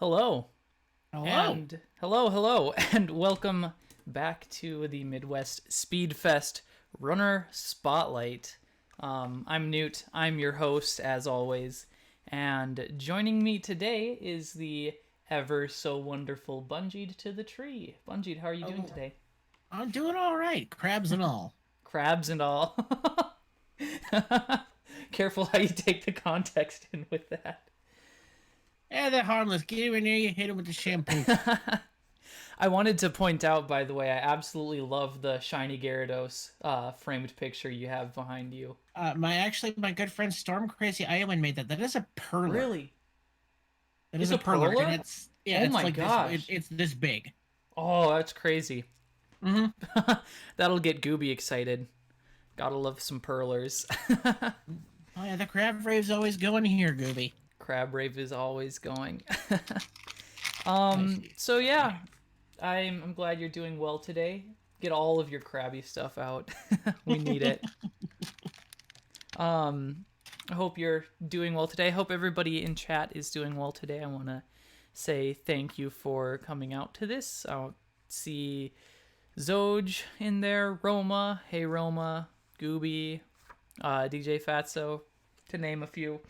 Hello, Hello. hello, and welcome back to the Midwest Speedfest Runner Spotlight. I'm Newt. I'm your host, as always, and joining me today is the ever so wonderful Bungied2thetree. Bungied, how are you doing Oh, today? I'm doing all right, crabs and all. Crabs and all. Careful how you take the context in with that. They're harmless. Get him in there, you hit him with the shampoo. I wanted to point out, by the way, I absolutely love the shiny Gyarados framed picture you have behind you. My good friend Storm Crazy Island made that. That is a perler. Really? That is It's a a perler, and perler? yeah, Oh it's my like this. gosh. It's this big. Oh, that's crazy. Mm-hmm. That'll get Gooby excited. Gotta love some perlers. Oh yeah, the crab rave's always going here, Gooby. Crab Rave is always going. I see. So yeah, I'm glad you're doing well today. Get all of your crabby stuff out. We need it. Um, I hope you're doing well today. I hope everybody in chat is doing well today. I want to say thank you for coming out to this. I'll see Zoj in there, Roma, hey Roma, Gooby, DJ Fatso, to name a few.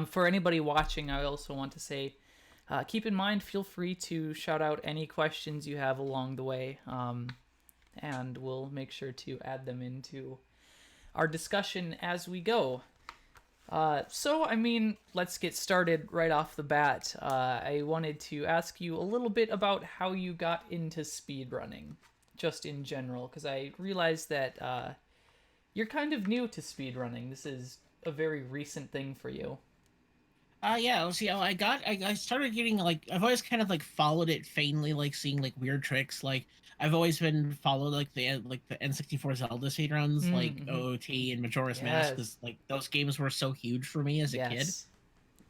For anybody watching, I also want to say keep in mind, feel free to shout out any questions you have along the way, and we'll make sure to add them into our discussion as we go. Let's get started right off the bat. I wanted to ask you a little bit about how you got into speedrunning, just in general, because I realized that you're kind of new to speedrunning. This is a very recent thing for you. Yeah. See, I started getting like I've always kind of like followed it faintly, like seeing like weird tricks. Like I've always been followed like the N64 Zelda speedruns, like Mm-hmm. OOT and Majora's Mask, Yes. because like those games were so huge for me as a kid. Yes.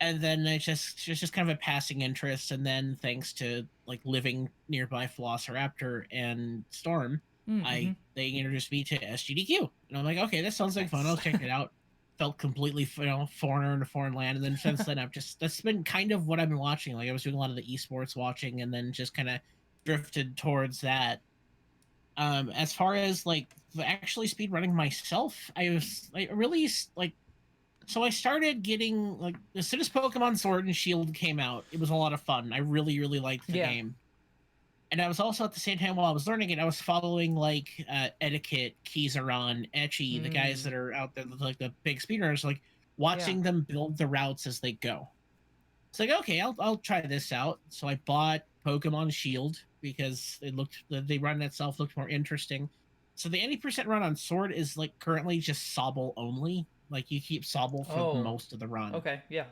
And then it's just kind of a passing interest, and then thanks to like living nearby Velociraptor and Storm, Mm-hmm. I they introduced me to SGDQ, and I'm like, okay, this sounds like fun. Nice. I'll check it out. Felt completely foreigner in a foreign land, and then since then I've just that's been kind of what I've been watching. Like I was doing a lot of the esports watching, and then just kind of drifted towards that. As far as like actually speed running myself, I was like really like so I started getting like as soon as Pokemon Sword and Shield came out, it was a lot of fun. I really, really liked the Yeah. game. And I was also at the same time while I was learning it, I was following like Etiquette, Kizaron, Etchy, the guys Mm. that are out there, like the big speedrunners, like Yeah. watching them build the routes as they go. It's like, okay, I'll try this out. So I bought Pokemon Shield because it looked the run itself looked more interesting. So the 80% run on Sword is like currently just Sobble only. Like you keep Sobble for Oh. most of the run. Okay. Yeah.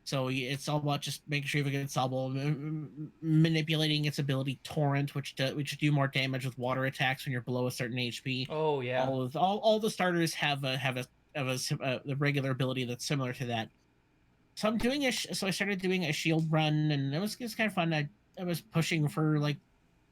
So it's all about just making sure you have a good Sobble, manipulating its ability Torrent, which do more damage with water attacks when you're below a certain HP. Oh yeah. All the starters have a regular ability that's similar to that. So so I started doing a shield run, and it was kind of fun. I was pushing for like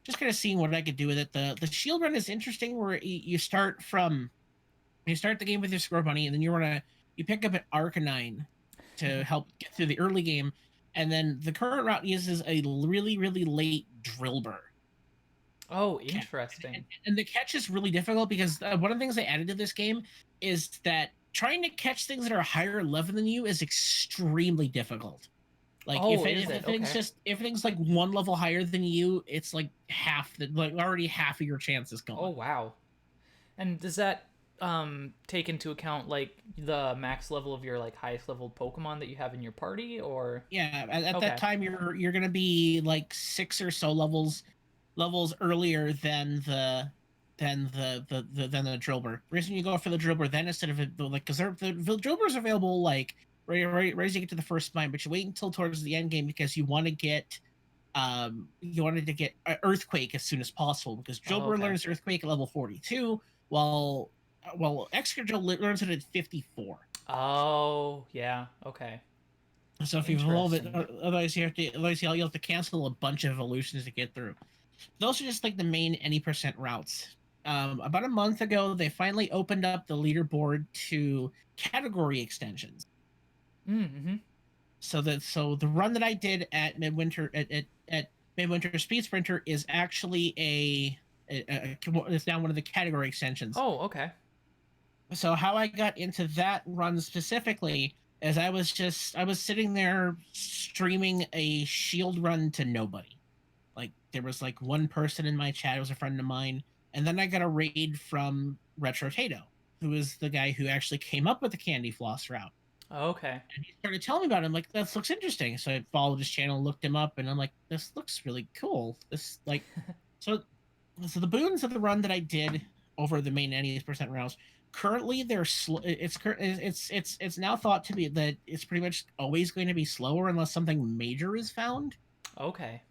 just kind of seeing what I could do with it. The shield run is interesting, where you start the game with your Scorbunny, and then you pick up an Arcanine to help get through the early game, and then the current route uses a really late Drillbur. Oh, Catch. interesting. And the catch is really difficult because one of the things they added to this game is that trying to catch things that are higher level than you is extremely difficult. Like Oh, is it? Okay. if things like one level higher than you, it's like already half of your chance is Oh gone. wow. And does that take into account like the max level of your like highest level Pokemon that you have in your party or Yeah, at that okay. time you're gonna be like six or so levels earlier than the Drillbur. The reason you go for the Drillbur then instead of like because the Drillbur's available like right as you get to the first mine, but you wait until towards the end game because you wanted to get Earthquake as soon as possible because Oh, Drillbur okay. learns Earthquake at level 42 while Excadrill learns it at 54. Oh, yeah. Okay. So if you evolve it, Interesting. otherwise you'll have to cancel a bunch of evolutions to get through. Those are just like the main any percent routes. About a month ago, they finally opened up the leaderboard to category extensions. Mm-hmm. So the run that I did at Midwinter at Midwinter Speed Sprinter is actually it's now one of the category extensions. Oh, okay. So how I got into that run specifically is I was sitting there streaming a shield run to nobody. Like there was like one person in my chat, it was a friend of mine, and then I got a raid from Retro Tato, who is the guy who actually came up with the candy floss route. Okay. And he started telling me about it. I'm like, this looks interesting. So I followed his channel, looked him up, and I'm like, this looks really cool. This like so so the boons of the run that I did over the main 98% routes, currently they're it's now thought to be that it's pretty much always going to be slower unless something major is found. Okay.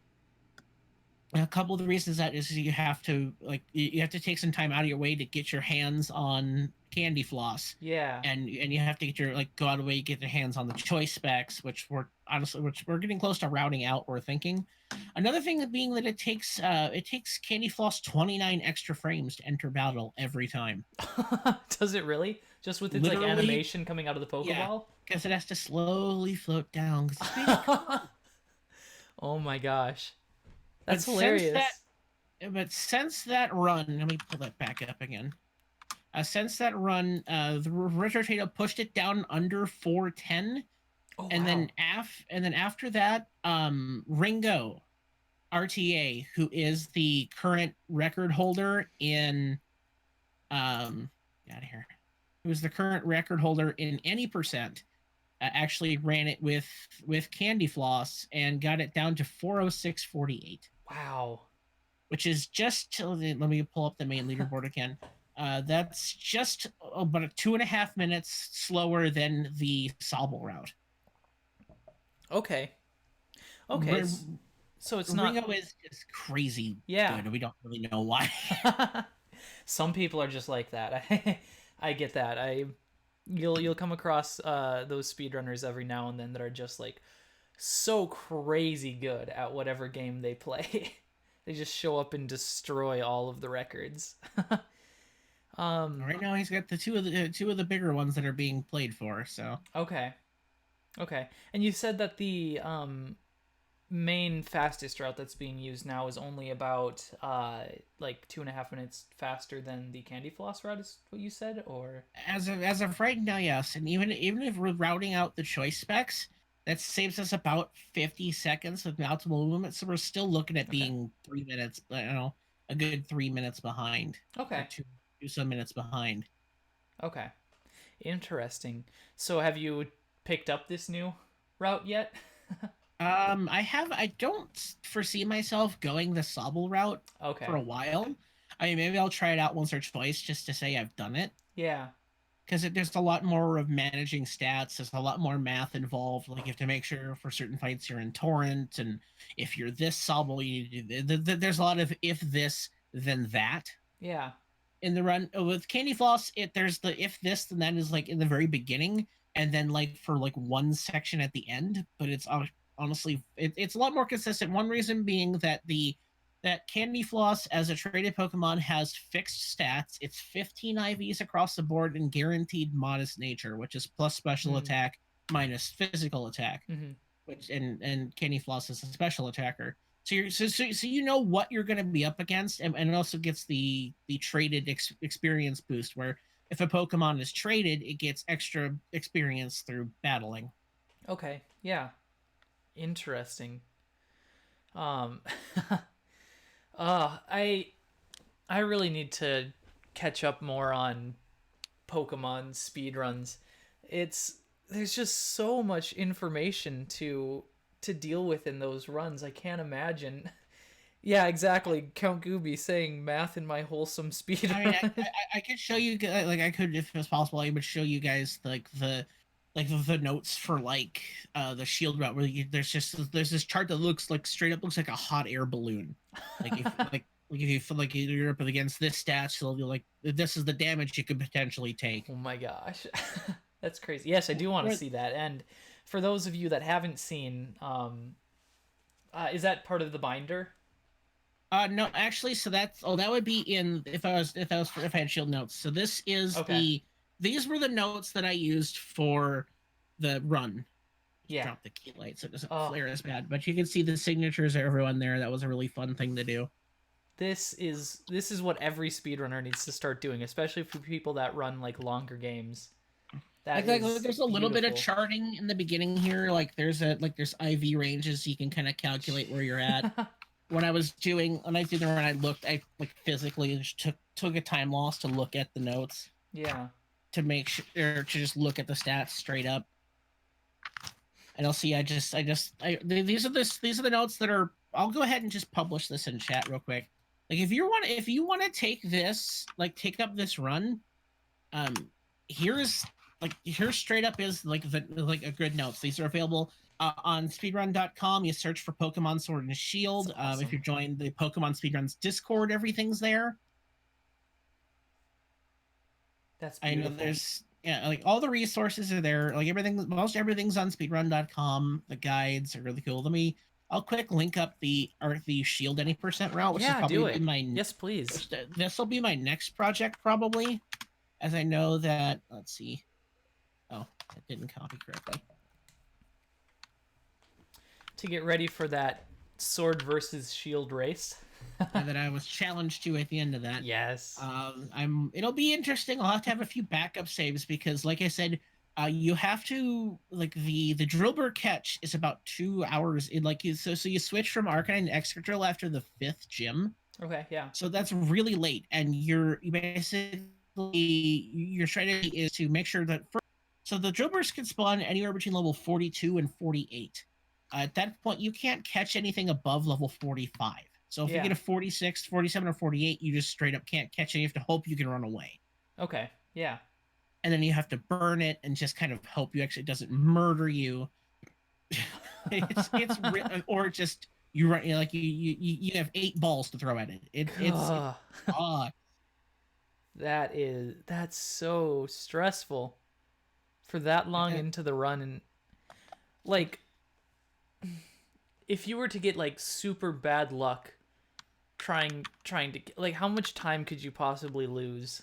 A couple of the reasons that is you have to you have to take some time out of your way to get your hands on candy floss, Yeah. and you have to get your go out of the way, get your hands on the choice specs, which we're getting close to routing out. We're thinking another thing being that it takes candy floss 29 extra frames to enter battle every time. Does it really? Just with its like Literally, animation coming out of the yeah, Pokeball? because it has to slowly float down. Oh my gosh. But That's hilarious. since that run, let me pull that back up again. Since that run, the Retro Tato pushed it down under 410, Oh and wow. then after that, Ringo RTA, who is the current record holder in out of here, who's the current record holder in any percent, actually ran it with Candy Floss and got it down to 406.48, Wow. which is just let me pull up the main leaderboard again. That's just about 2.5 minutes slower than the Sobble route. Okay. Okay. So it's not. Ringo is just crazy Yeah. good. We don't really know why. Some people are just like that. I get that. You'll come across those speedrunners every now and then that are just like so crazy good at whatever game they play. They just show up and destroy all of the records. Right now, he's got the two of the bigger ones that are being played for. So Okay. Okay. And you said that the main fastest route that's being used now is only about like 2.5 minutes faster than the candy floss route, is what you said, or as of right now, yes. And even if we're routing out the choice specs, that saves us about 50 seconds with optimal movement. So we're still looking at okay. being 3 minutes. A good 3 minutes behind, or Okay. two some minutes behind. Okay. Interesting. So have you picked up this new route yet? I don't foresee myself going the Sobble route for Okay. a while. I mean, maybe I'll try it out once or twice just to say I've done it. Yeah. Because there's a lot more of managing stats. There's a lot more math involved. Like you have to make sure for certain fights you're in torrent, and if you're this Sobble, you need to do. There's a lot of if this then that Yeah. in the run. With Candy Floss, there's the if this then that is like in the very beginning, and then like for like one section at the end. But it's honestly it's a lot more consistent. One reason being that Candy Floss as a traded Pokemon has fixed stats. It's 15 IVs across the board and guaranteed modest nature, which is plus special Mm. attack minus physical attack, Mm-hmm. which and Candy Floss is a special attacker. So so you know what you're going to be up against, and it also gets the traded experience boost where if a Pokemon is traded, it gets extra experience through battling. Okay. Yeah. Interesting. Um I really need to catch up more on Pokemon speedruns. It's there's just so much information to deal with in those runs. I can't imagine. Yeah, exactly. Count Gooby saying math in my wholesome I mean, speedrun. I could show you like I could if it was possible. I would show you guys like the notes for the shield route where there's this chart that looks like straight up looks like a hot air balloon. Like if like if you feel like you're up against this stat, so you're like this is the damage you could potentially take. Oh my gosh. That's crazy. Yes, I do want to Or, see that. And for those of you that haven't seen, is that part of the binder? no, actually, so that would be in if I had shield notes. So this is Okay. these were the notes that I used for the run. Yeah. drop the key light so it doesn't Oh, flare as bad. But you can see the signatures of everyone there. That was a really fun thing to do. this is what every speedrunner needs to start doing, especially for people that run like longer games. That Like is there's a little bit of beautiful. charting in the beginning here. Like there's IV ranges, so you can kind of calculate where you're at. When I did the run, I like physically just took a time loss to look at the notes Yeah. to make sure, or to just look at the stats straight up. And I'll see. These are the notes that are. I'll go ahead and just publish this in chat real quick. Like if you want to take this, like take up this run, um, here straight up is like a good notes. These are available on speedrun.com. You search for Pokemon Sword and Shield. Awesome. If you join the Pokemon Speedruns Discord, everything's there. That's I know beautiful. there's like all the resources are there. Like most everything's on speedrun.com. The guides are really cool. I'll quick link up the Shield any percent route, which is Yeah, do probably it. Yes, please. this will be my next project probably, as I know that. Let's see. Oh, it didn't copy correctly. To get ready for that sword versus shield race. And that I was challenged to at the end of that. Yes. It'll be interesting. I'll have to have a few backup saves because, like I said, you have to like the Drillbur catch is about 2 hours. So you switch from Arcanine to Excadrill after the 5th gym. Okay. Yeah. So that's really late, and you basically your strategy is to make sure that so the Drillburs can spawn anywhere between level 42 and 48. At that point, you can't catch anything above level 45. So if you get a 46, 47, or 48, you just straight up can't catch it. You have to hope you can run away. Okay. Yeah. And then you have to burn it and just kind of hope you actually doesn't murder you. it's or just you run like you have 8 balls to throw at it. It's that's so stressful for that long into the run. And like if you were to get like super bad luck trying to like, how much time could you possibly lose?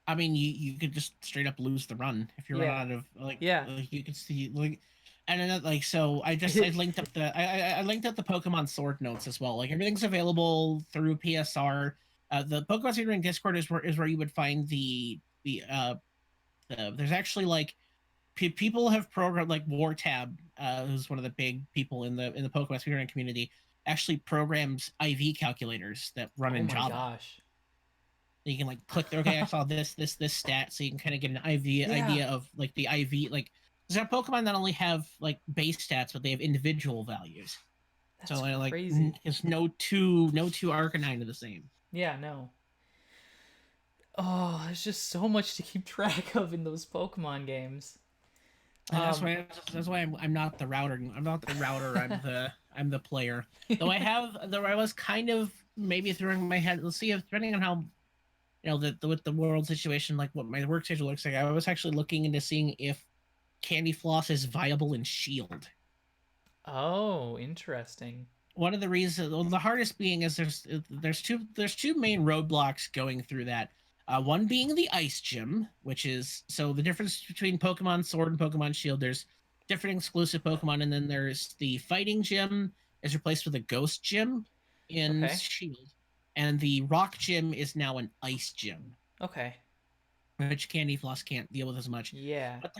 I mean, you could just straight up lose the run if you run out of like you could see like. And then like so I linked up I linked up the Pokemon Sword notes as well. Like everything's available through PSR. The Pokemon Speedrun Discord is where you would find there's actually like people have programmed like WarTab, who's one of the big people in the Pokemon Speedrun community, actually programs IV calculators that run in Java. Gosh. You can like click, okay, I saw this stat, so you can kind of get an idea of like the IV. Like there's Pokemon that only have like base stats, but they have individual values. That's so like crazy. There's no two Arcanine are the same. Yeah, no. Oh, there's just so much to keep track of in those Pokemon games. And that's why I'm not the router. I'm not the router. I'm the player. Though I was kind of maybe throwing my head. Let's see if depending on how with the world situation, like what my work schedule looks like. I was actually looking into seeing if Candy Floss is viable in Shield. Oh, interesting. One of the reasons, the hardest being is there's two main roadblocks going through that. One being the Ice Gym, which is so the difference between Pokemon Sword and Pokemon Shield. There's different exclusive Pokemon, and then there's the Fighting Gym is replaced with a Ghost Gym in Shield, and the Rock Gym is now an Ice Gym. Okay. Which Candy Floss can't deal with as much. Yeah. But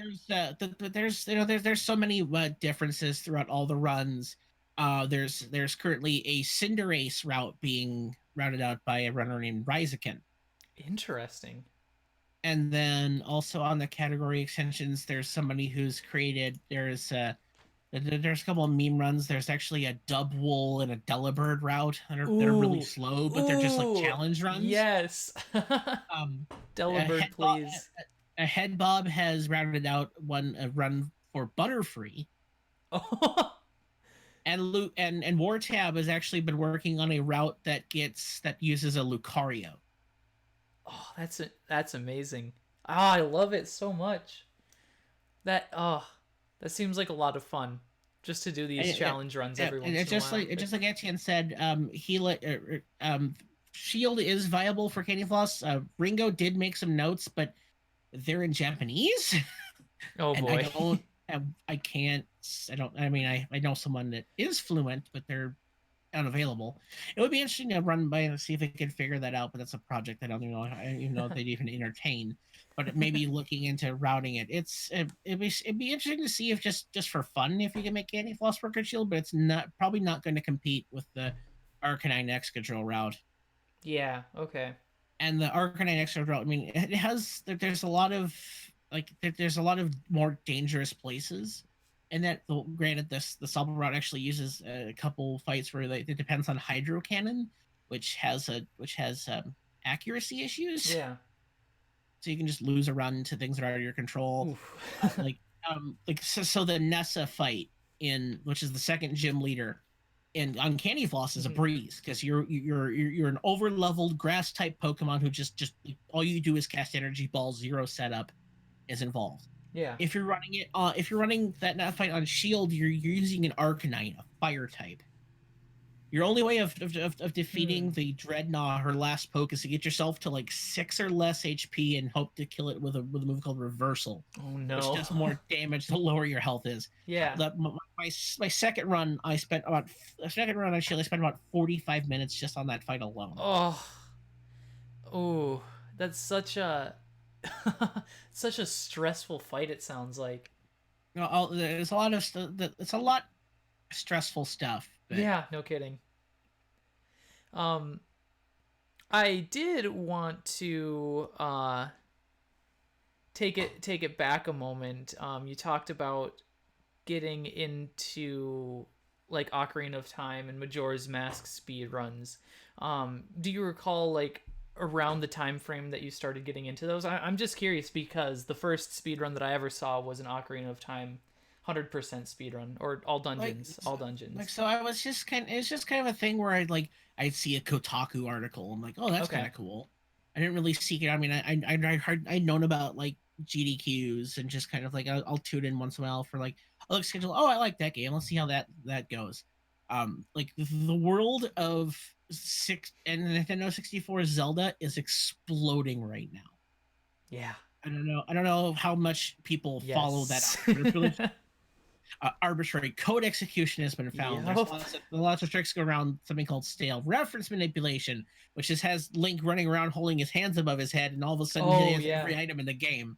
there's so many differences throughout all the runs. There's currently a Cinderace route being routed out by a runner named Ryzakin. Interesting. And then also on the category extensions, there's somebody who's created. There's a couple of meme runs. There's actually a Dubwool and a Delibird route that are really slow, but they're just like challenge runs. Yes. Delibird, please. A Head Bob has routed out a run for Butterfree. Oh. And WarTab has actually been working on a route that uses a Lucario. Oh, that's amazing. Oh, I love it so much. That seems like a lot of fun, just to do these challenge runs every once in a while. Just like Etienne said, Shield is viable for Candy Floss. Ringo did make some notes, but they're in Japanese. Oh boy. I can't. I don't. I mean, I know someone that is fluent, but they're unavailable. It would be interesting to run by and see if they could figure that out, but that's a project I don't even know if they'd even entertain. But maybe looking into routing it, it'd be interesting to see if just for fun if you can make Candy Floss work at Shield, but it's not probably not going to compete with the Arcanine X control route. Yeah. Okay. And the Arcanine X control route, I mean, it has there's a lot of there's a lot of more dangerous places. And that, granted, the Salvo route actually uses a couple fights where it depends on Hydro Cannon, which has accuracy issues, Yeah. so you can just lose a run to things that are out of your control. Oof. So the Nessa fight in which is the second gym leader in on Candy Floss is a breeze because you're an over leveled grass type Pokemon who just all you do is cast energy ball, zero setup is involved. Yeah. If you're running that fight on Shield, you're using an Arcanine, a fire type. Your only way of defeating the Dreadnought, her last poke, is to get yourself to like 6 or less HP and hope to kill it with a move called Reversal, Oh which no. does more damage the lower your health is. Yeah. My second run, I spent about a second run on Shield. I spent about 45 minutes just on that fight alone. Oh. Oh. That's such a such a stressful fight. It sounds like. There's a lot of it's a lot stressful stuff, but Yeah. No kidding. Um. I did want to take it back a moment. You talked about getting into like Ocarina of Time and Majora's Mask speed runs. Do you recall like around the time frame that you started getting into those? I'm just curious because the first speed run that I ever saw was an Ocarina of Time 100% speed run or like all dungeons. so I was just it's just kind of a thing where I'd see a Kotaku article. I'm like, oh, that's kind Okay. of cool. I didn't really seek it. I mean, I heard I'd known about like GDQs and just kind of like I'll tune in once in a while for like I'll look schedule. Oh, I like that game. Let's see how that goes. Like the world of six and Nintendo 64 Zelda is exploding right now. Yeah. I don't know how much people follow that Yes. up, but it's really arbitrary code execution has been found. There's Yep. lots of tricks go around something called stale reference manipulation, which just has Link running around holding his hands above his head, and all of a sudden he Oh has yeah. every item in the game.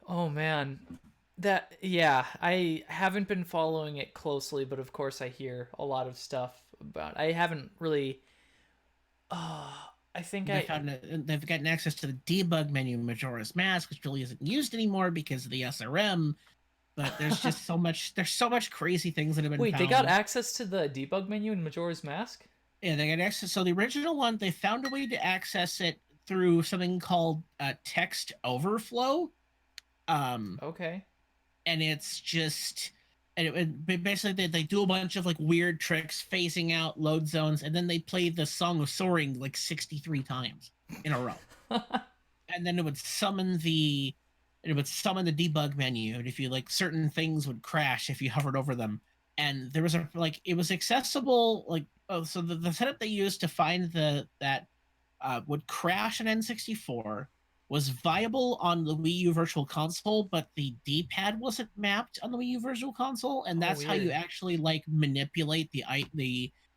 Oh man. That yeah, I haven't been following it closely, but of course I hear a lot of stuff about. I haven't really. Uh, I think They've gotten access to the debug menu in Majora's Mask, which really isn't used anymore because of the SRM. But there's just there's so much crazy things that have been Wait, they got found. access to the debug menu in Majora's Mask? Yeah, they got access. So the original one, they found a way to access it through something called text overflow. Um, Okay. and it's just basically they do a bunch of like weird tricks, phasing out load zones, and then they play the Song of Soaring like 63 times in a row, and then it would summon the debug menu, and if you like certain things would crash if you hovered over them, and there was a like it was accessible like oh so the setup they used to find that would crash an N64 was viable on the Wii U Virtual Console, but the D-pad wasn't mapped on the Wii U Virtual Console, and Oh, that's how you weird. actually like manipulate the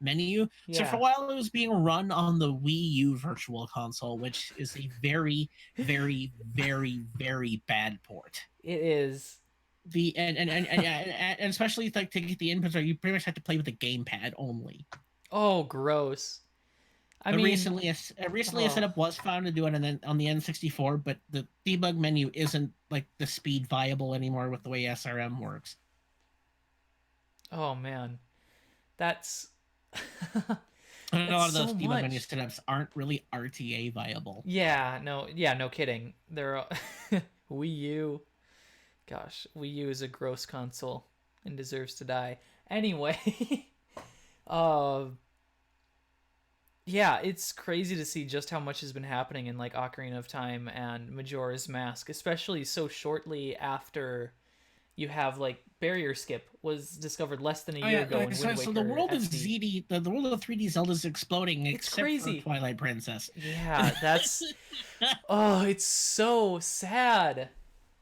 menu. So for a Yeah, while, it was being run on the Wii U Virtual Console, which is a very, very, very, very bad port. it is. The and especially like to get the inputs, you pretty much have to play with the gamepad only. Oh, gross. I But mean, recently a oh, setup was found to do it on the N64, but the debug menu isn't like the speed viable anymore with the way SRM works. oh man, that's And a that's lot of those so debug menu much. setups aren't really RTA viable. Yeah, no kidding. They're Wii U. Gosh, Wii U is a gross console and deserves to die. Anyway, uh, yeah, it's crazy to see just how much has been happening in like Ocarina of Time and Majora's Mask, especially so shortly after you have like Barrier Skip was discovered less than a Oh year yeah, ago in Wind so the Waker world of SD. ZD, the world of 3D Zelda is exploding, It's except for crazy. Twilight Princess. Yeah, that's oh, it's so sad.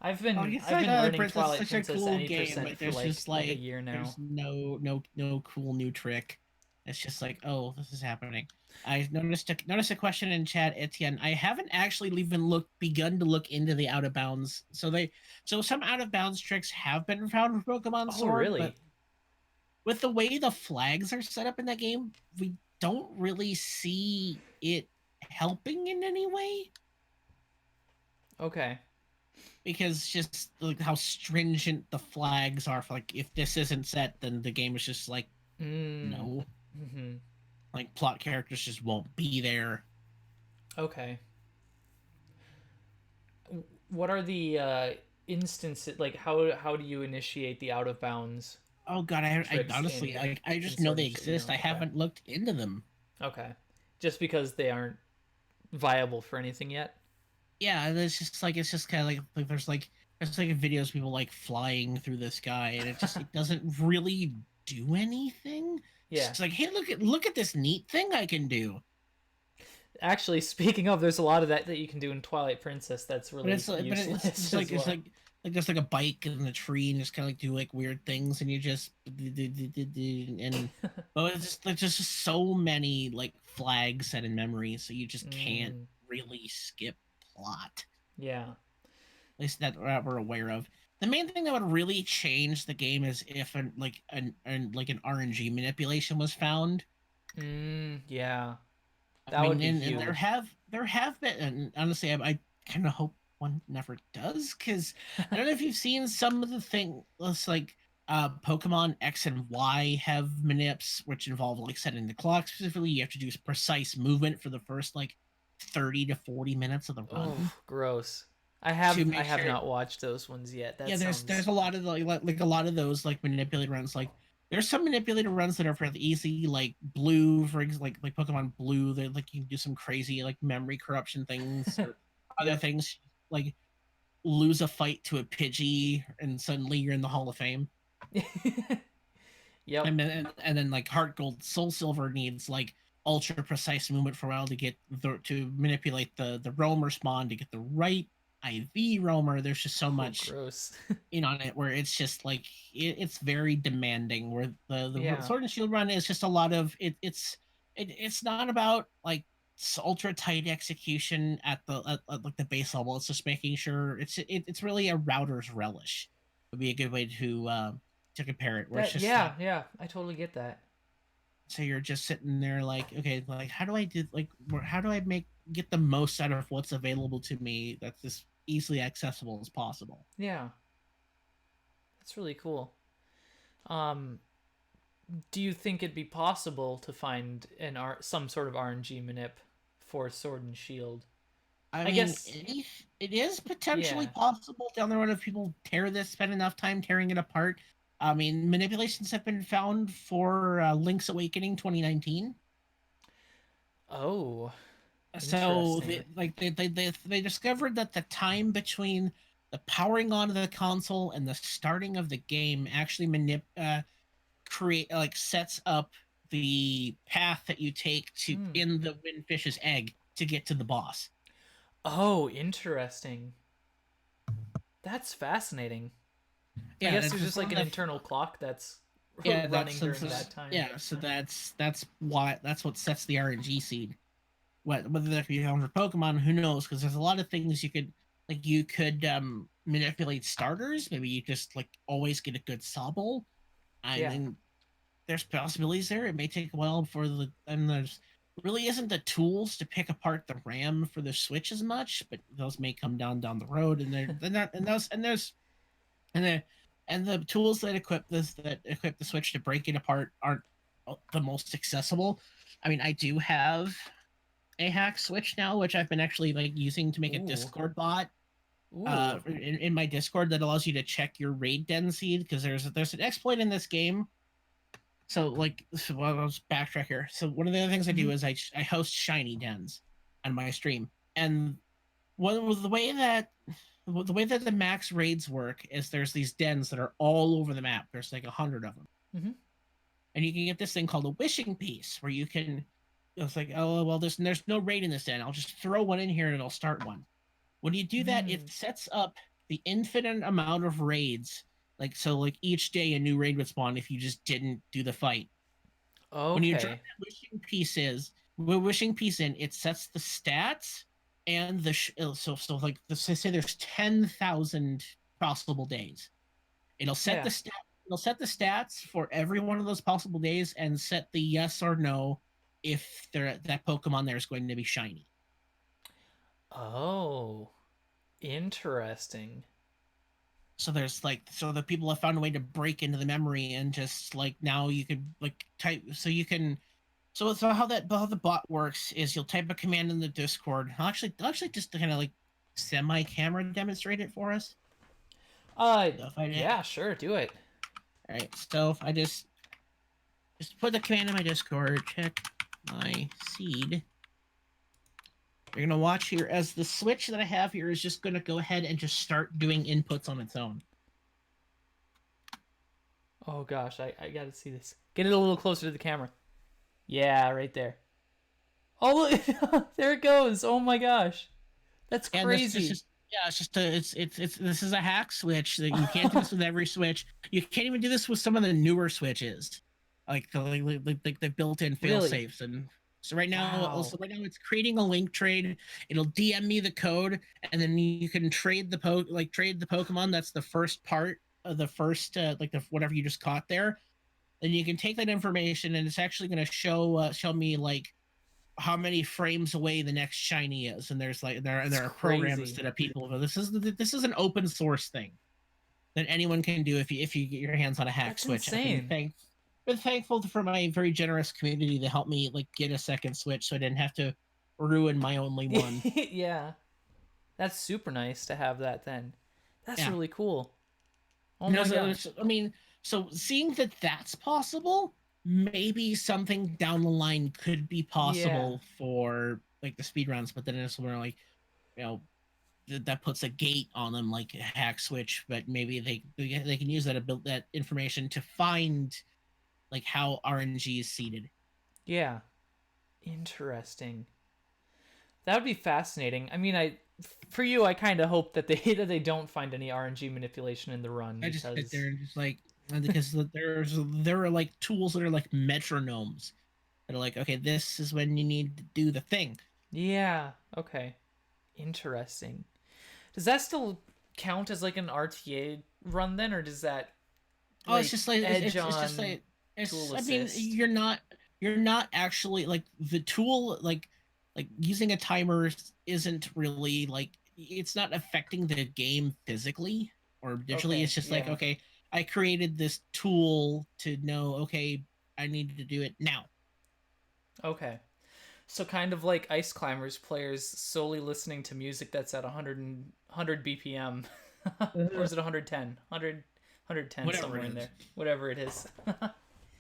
It's I've like been running It's Twilight such a Princess cool any game, percent but for there's just like a like year there's now. no cool new trick. It's just like, oh, this is happening. I noticed a question in chat, Etienne. I haven't actually even begun to look into the out of bounds. So some out of bounds tricks have been found for Pokemon Oh, Sword, but really? with the way the flags are set up in that game, we don't really see it helping in any way, Okay. because just like how stringent the flags are for, like, if this isn't set, then the game is just like, Mm. no, Hmm. like plot characters just won't be there. Okay. What are the instances like how do you initiate the out of bounds Oh god, I tricks honestly, I in just know Sword they and Shield? You exist. know. I Okay. haven't looked into them. Okay. Just because they aren't viable for anything yet. Yeah, and it's just kind of like there's like videos of people like flying through the sky, and it doesn't really do anything. It's Yeah. just like, hey, look at this neat thing I can do. Actually, speaking of, there's a lot of that you can do in Twilight Princess that's really But it's useless just as like well. there's like a bike in the tree, and just kind of like do like weird things, and you just and but there's just so many like flags set in memory, so you just can't Mm, really skip plot. yeah. At least that we're aware of. The main thing that would really change the game is if an RNG manipulation was found. Yeah. I That would mean, be and huge. there have been, and honestly, I kind of hope one never does, because I don't know if you've seen some of the things like Pokemon X and Y have manips which involve like setting the clock specifically. You have to do precise movement for the first like 30 to 40 minutes of the Oh, run gross. to I make have sure. not watched those ones yet. That Yeah, there's sounds a lot of like a lot of those like manipulated runs. Like there's some manipulated runs that are fairly easy, like Blue, for like Pokemon Blue. That like you can do some crazy like memory corruption things or other Yep. things, like lose a fight to a Pidgey and suddenly you're in the Hall of Fame. Yep. And then like Heart Gold, Soul Silver needs like ultra precise movement for a while to get to manipulate the roamer spawn to get the right IV roamer. There's just so Oh, much gross. in on it where it's just like it's very demanding, where the Yeah. Sword and Shield run is just a lot of it's not about like ultra tight execution at like the base level. It's just making sure it's really a router's relish would be a good way to compare it, where it's That just like, yeah, I totally get that. so you're just sitting there like, okay, like how do I do like how do I make get the most out of what's available to me that's as easily accessible as possible. Yeah. That's really cool. Um do you think it'd be possible to find some sort of RNG manip for Sword and Shield? I I mean, guess it is potentially yeah. possible down the road if people spend enough time tearing it apart. I mean, manipulations have been found for Link's Awakening 2019. Oh, So interesting. they discovered that the time between the powering on of the console and the starting of the game actually create like sets up the path that you take to Hmm. in the Windfish's egg to get to the boss. Oh, interesting. That's fascinating. I Yeah, guess it's there's just just like one an of the internal clock that's yeah running during that time. yeah, so that's what sets the RNG seed. Whether that could be found for Pokemon, who knows, because there's a lot of things you could manipulate starters. Maybe you just like always get a good Sobble. I Yeah. mean, there's possibilities there. It may take a while for the and there's really isn't the tools to pick apart the RAM for the Switch as much, but those may come down the road, and they're not and those and there's and the tools that equip the Switch to break it apart aren't the most accessible. I mean, I do have a hack Switch now, which I've been actually like using to make a Ooh. Discord bot Ooh. in my Discord that allows you to check your raid den seed, because there's an exploit in this game. So like, so I'll just backtrack here. So one of the other things I Mm-hmm. do is I host shiny dens on my stream, and one was the way that the max raids work is there's these dens that are all over the map. There's like 100 of them, Mm-hmm. and you can get this thing called a wishing piece, where you can. It's like, oh well, there's no raid in this den. I'll just throw one in here and it'll start one. When you do that, Mm. it sets up the infinite amount of raids. Like so, like each day a new raid would spawn if you just didn't do the fight. When you drop Okay. that wishing piece in, it sets the stats and so like say there's 10,000 possible days. It'll set Yeah. the stat. It'll set the stats for every one of those possible days and set the yes or no if that Pokemon there is going to be shiny. Oh, interesting. So there's like so the people have found a way to break into the memory and just like now you could like type so you can so how the bot works is you'll type a command in the Discord. I'll actually just kind of like semi camera demonstrate it for us. Uh, So if I yeah, sure, do it. all right, so if I just put the command in my Discord, check my seed. You're gonna watch here as the switch that I have here is just gonna go ahead and just start doing inputs on its own. Oh gosh, I gotta see this. Get it a little closer to the camera. Yeah, right there. Oh, look, there it goes. Oh my gosh, that's And this crazy. is yeah, it's just a it's this is a hack switch that you can't do this with every switch. You can't even do this with some of the newer switches, like the built-in fail Really? safes. And so right now, Wow. it's creating a link trade. It'll DM me the code, and then you can trade trade the Pokemon. That's the first part of the first like the whatever you just caught there. Then you can take that information, and it's actually going to show me like how many frames away the next shiny is, and there's like That's there are programs crazy. that are people. This is an open source thing that anyone can do if you get your hands on a hack That's switch. I've been insane. thankful for my very generous community to help me like get a second switch, so I didn't have to ruin my only one. Yeah, that's super nice to have that then. That's Yeah, really cool. Oh no, my gosh. I mean, so seeing that that's possible, maybe something down the line could be Yeah. possible for like the speed runs, but then it's more like you know that puts a gate on them like a hack switch, but maybe they can use that information to find like how RNG is seeded. Yeah. Interesting. That would be fascinating. I mean, I for you, I kind of hope that they that they don't find any RNG manipulation in the run I just sit because there and just like because there are like tools that are like metronomes that are like okay, this is when you need to do the thing. yeah, okay. Interesting. Does that still count as like an RTA run then, or does that Oh, it's like just like edge it's just on like tool it's. I mean, assist? you're not actually like the tool like using a timer isn't really like it's not affecting the game physically or digitally. Okay, It's just like yeah. okay, I created this tool to know okay, I need to do it now. Okay. So kind of like Ice Climbers players solely listening to music that's at 100 BPM. Or is it 110? 110 Whatever somewhere it in is. there. Whatever it is.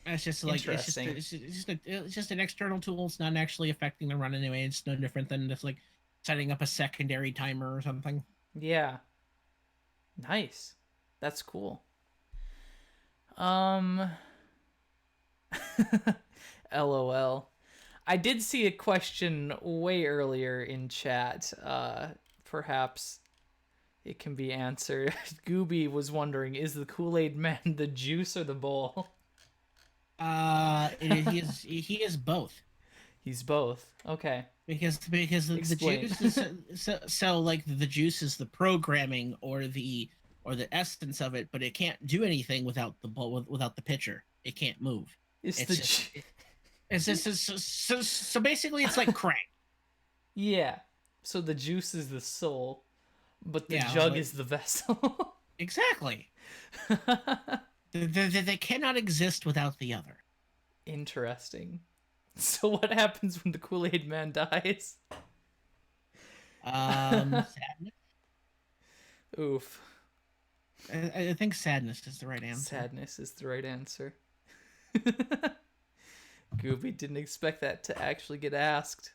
It's just like Interesting. it's just an external tool. It's not actually affecting the run anyway. It's no different than just like setting up a secondary timer or something. Yeah. Nice. That's cool. Um LOL. I did see a question way earlier in chat. Perhaps it can be answered. Gooby was wondering, is the Kool-Aid man the juice or the bowl? He is both He's both. Okay. because the Explain. juice is so like the juice is the programming or the essence of it, but it can't do anything without the ball without the pitcher. It can't move. It's It's the just it's just so basically it's like crank. yeah. So the juice is the soul, but the Yeah, jug is the vessel. exactly. They cannot exist without the other. Interesting. So what happens when the Kool-Aid man dies? Sadness. Oof. I think sadness is the right answer. Sadness is the right answer. Gooby didn't expect that to actually get asked.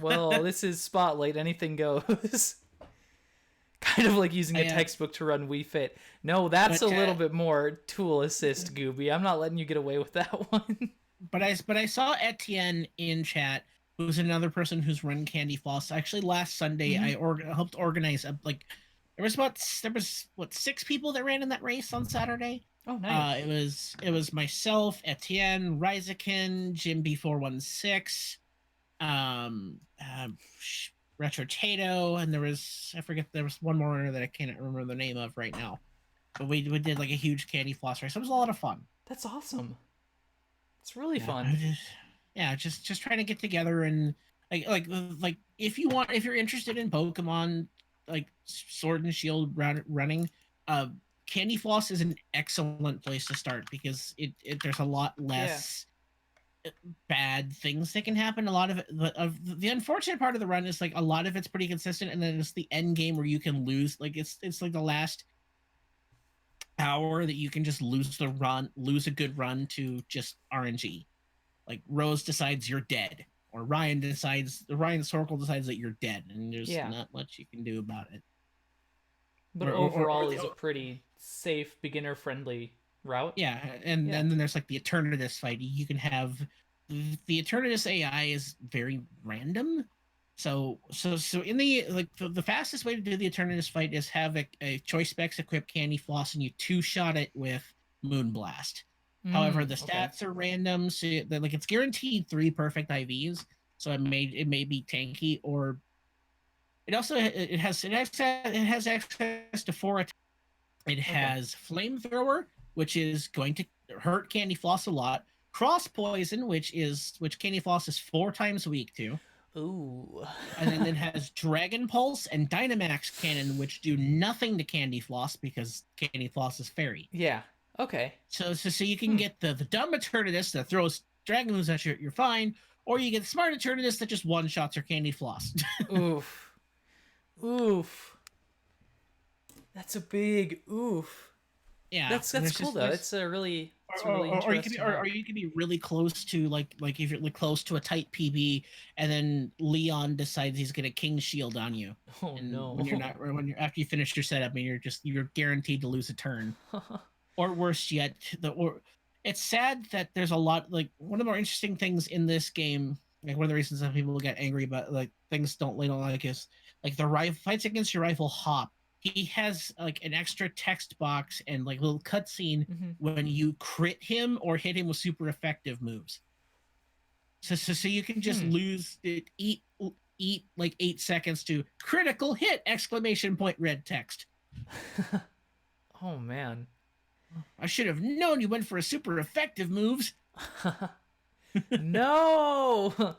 Well, this is Spotlight. Anything goes. Kind of like using a I textbook to run Wii Fit. No, that's a but little bit more tool assist, Gooby. I'm not letting you get away with that one. but I saw Etienne in chat, who's another person who's run Candy Floss. Actually, last Sunday Mm-hmm. I helped organize a like there was what 6 people that ran in that race on Saturday. Oh, nice. It was myself, Etienne, Rizakin, Jim B416, um, uh, Retro Tato, and there was one more runner that I can't remember the name of right now. But we did like a huge candy floss race. It was a lot of fun. That's awesome. It's really Yeah, fun. just trying to get together and like if you're interested in Pokemon like Sword and Shield running, uh, Candy Floss is an excellent place to start because there's a lot Yeah. less bad things that can happen. A lot of the unfortunate part of the run is like a lot of it's pretty consistent, and then it's the end game where you can lose. Like it's like the last hour that you can just lose a good run to just RNG. Like Rose decides you're dead, or Ryan Sorkel decides that you're dead, and there's Yeah. not much you can do about it. But overall is a pretty safe, beginner friendly route. Yeah, and Yeah. then there's like the Eternatus fight. You can have the Eternatus AI is very random. So in the fastest way to do the Eternatus fight is have a choice specs equipped Candy Floss and you two shot it with Moonblast. However, the Okay. stats are random, so like it's guaranteed 3 perfect IVs. So it may be tanky, or it has access to 4 attacks. It Okay. has Flamethrower, which is going to hurt Candy Floss a lot. Cross Poison, which Candy Floss is 4 times weak to. Ooh. And then it has Dragon Pulse and Dynamax Cannon, which do nothing to Candy Floss because Candy Floss is fairy. Yeah. Okay. So you can get the dumb Eternatus that throws Dragon moves at you, you're fine, or you get the smart Eternatus that just one shots your Candy Floss. Oof. Oof. That's a big oof. Yeah, That's cool though. It's a really or you can interesting route. or you can be really close to like if you're like close to a tight PB, and then Leon decides he's gonna King Shield on you, Oh and no. when you're after you finish your setup, and you're guaranteed to lose a turn. Or worse yet, it's sad that there's a lot like one of the more interesting things in this game. Like one of the reasons that people get angry about like things they don't like is like the rifle fights against your rifle Hop. He has like an extra text box and like little cutscene hmm when you crit him or hit him with super effective moves. So you can just Hmm. lose it, eat like 8 seconds to critical hit exclamation point red text. Oh man. I should have known you went for a super effective moves. No.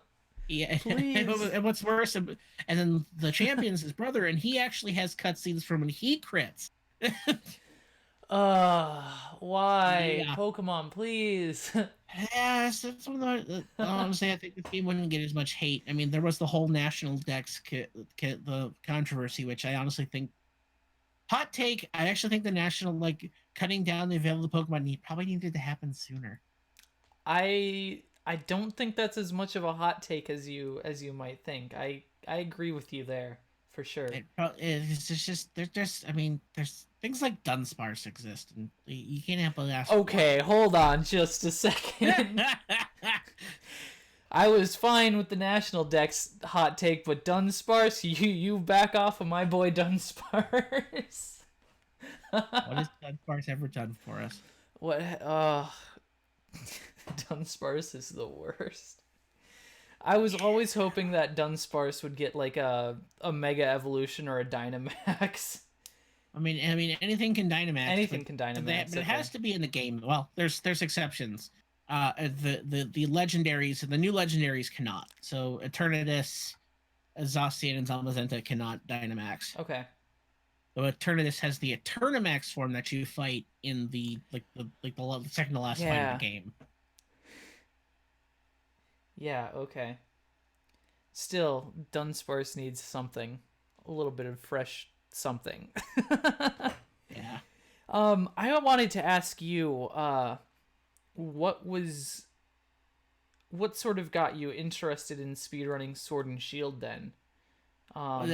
Yeah, Please. and what's worse, and then the champion's his brother, and he actually has cutscenes from when he crits. Why? Yeah, Pokemon, please. yes, that's one of honestly, I think the game wouldn't get as much hate. I mean, there was the whole national Dex the controversy, which I honestly think hot take. I actually think the national like cutting down the available Pokemon probably needed to happen sooner. I don't think that's as much of a hot take as you might think. I agree with you there for sure. It's just there's I mean there's things like Dunsparce exist, and you can't help but ask why. Okay, hold on just a second. I was fine with the National Dex hot take, but Dunsparce, you back off of my boy Dunsparce. What has Dunsparce ever done for us? What? Dunsparce is the worst. I was always hoping that Dunsparce would get like a Mega Evolution or a Dynamax. I mean, anything can Dynamax, Anything can Dynamax. but it Okay. has to be in the game. Well, there's exceptions. The legendaries, the new legendaries cannot. So Eternatus, Zacian, and Zamazenta cannot Dynamax. Okay. So Eternatus has the Eternamax form that you fight in the second to last fight of the Yeah. game. Yeah. Okay. Still, Dunsparce needs something, a little bit of fresh something. Yeah. I wanted to ask you, what was what sort of got you interested in speedrunning Sword and Shield then? Um,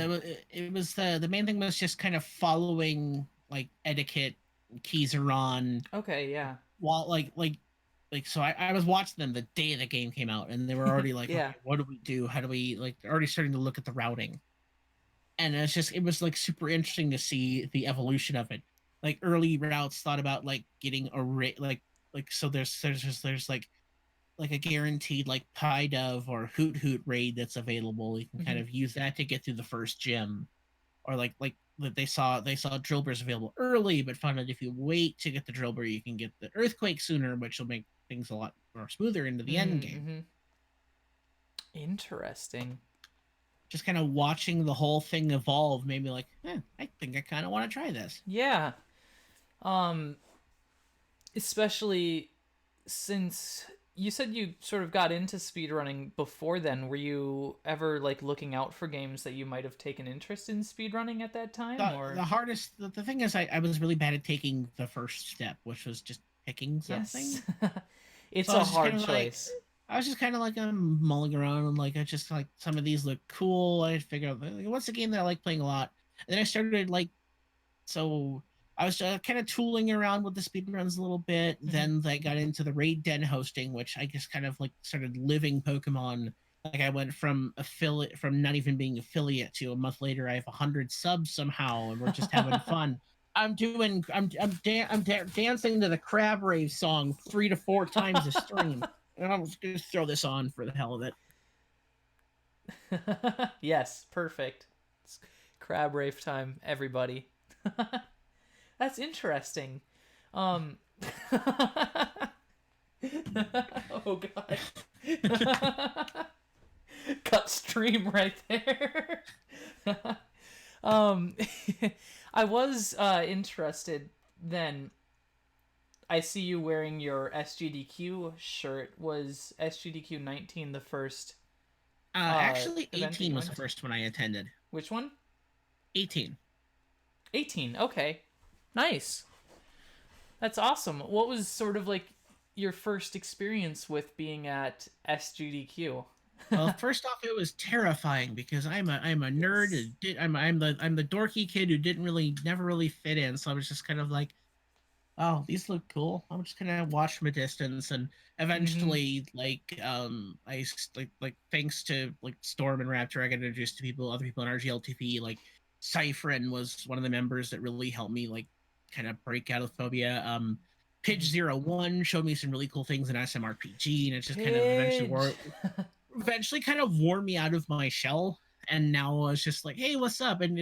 It was the main thing was just kind of following like etiquette, keys are on, okay, yeah. while so I was watching them the day the game came out, and they were already like, Yeah. okay, what do we do? How do we like? They're already starting to look at the routing. and it was like super interesting to see the evolution of it. Like early routes thought about like getting a so there's like a guaranteed like Pie Dove or Hoot Hoot raid that's available. You can kind Hmm. of use that to get through the first gym, or like that they saw drill bursts available early, but found out if you wait to get the drill burst, you can get the earthquake sooner, which will make things a lot more smoother into the end game. Mm-hmm. Interesting. Just kind of watching the whole thing evolve made me like, I think I kind of want to try this. Yeah. Um, Especially since you said you sort of got into speedrunning before then. Were you ever like looking out for games that you might have taken interest in speedrunning at that time, The or? hardest the thing is I was really bad at taking the first step, which was just picking something. Yes. It's So I a was just kind hard of like, choice. mulling around and like I just like some of these look cool. I figured out like, what's a game that I like playing a lot, and then I started like so I was kind of tooling around with the speedruns a little bit. Hmm. Then I got into the raid den hosting, which I just kind of like started living Pokemon. Like I went from affiliate, from not even being affiliate to a month later, I have 100 subs somehow, and we're just having fun. I'm dancing to the Crab Rave song 3 to 4 times a stream, and I'm just gonna throw this on for the hell of it. Yes, perfect. It's crab rave time, everybody. That's interesting. Um Oh god. Cut stream right there. um I was interested then. I see you wearing your SGDQ shirt. Was SGDQ 19 the first Actually, event that 18 you was the went to? first one I attended. Which one? 18. 18. Okay. Nice. That's awesome. What was sort of like your first experience with being at SGDQ? Well, first off, it was terrifying because I'm a nerd. Yes. I'm the dorky kid who didn't really never really fit in. So I was just kind of like, oh, these look cool. I'm just gonna watch from a distance, and Mhm. eventually, like thanks to like Storm and Raptor, I got introduced to other people in RGLTP. Like Cyphren was one of the members that really helped me like kind of break out of phobia. Mhm. Pidge01 showed me some really cool things in SMRPG, and it just kind of Pidge. eventually kind of wore me out of my shell. And now it's just like, hey, what's up? And